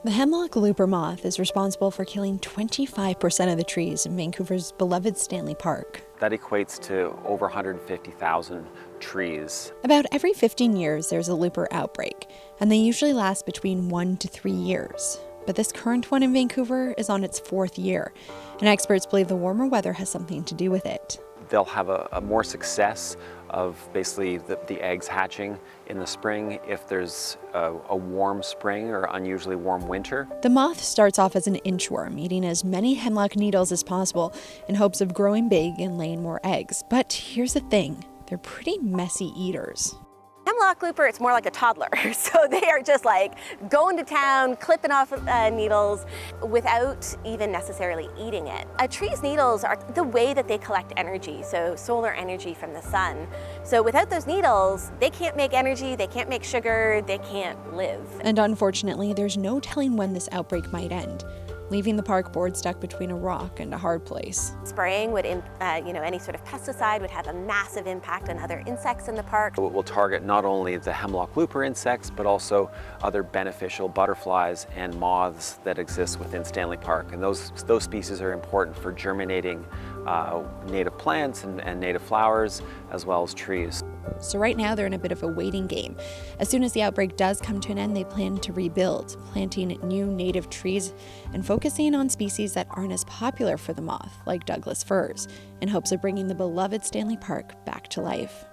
The hemlock looper moth is responsible for killing 25% of the trees in Vancouver's beloved Stanley Park. That equates to over 150,000 trees. About every 15 years, there's a looper outbreak, and they usually last between 1 to 3 years. But this current one in Vancouver is on its 4th year, and experts believe the warmer weather has something to do with it. They'll have a more success of basically the eggs hatching in the spring if there's a warm spring or unusually warm winter. The moth starts off as an inchworm, eating as many hemlock needles as possible in hopes of growing big and laying more eggs. But here's the thing, they're pretty messy eaters. Hemlock looper, it's more like a toddler. So they are just like going to town, clipping off needles without even necessarily eating it. A tree's needles are the way that they collect energy, so solar energy from the sun. So without those needles, they can't make energy, they can't make sugar, they can't live. And unfortunately, there's no telling when this outbreak might end, leaving the park board stuck between a rock and a hard place. Spraying would, any sort of pesticide would have a massive impact on other insects in the park. We'll target not only the hemlock looper insects, but also other beneficial butterflies and moths that exist within Stanley Park. And those species are important for germinating native plants and native flowers, as well as trees. So right now they're in a bit of a waiting game. As soon as the outbreak does come to an end, they plan to rebuild, planting new native trees and focusing on species that aren't as popular for the moth, like Douglas firs, in hopes of bringing the beloved Stanley Park back to life.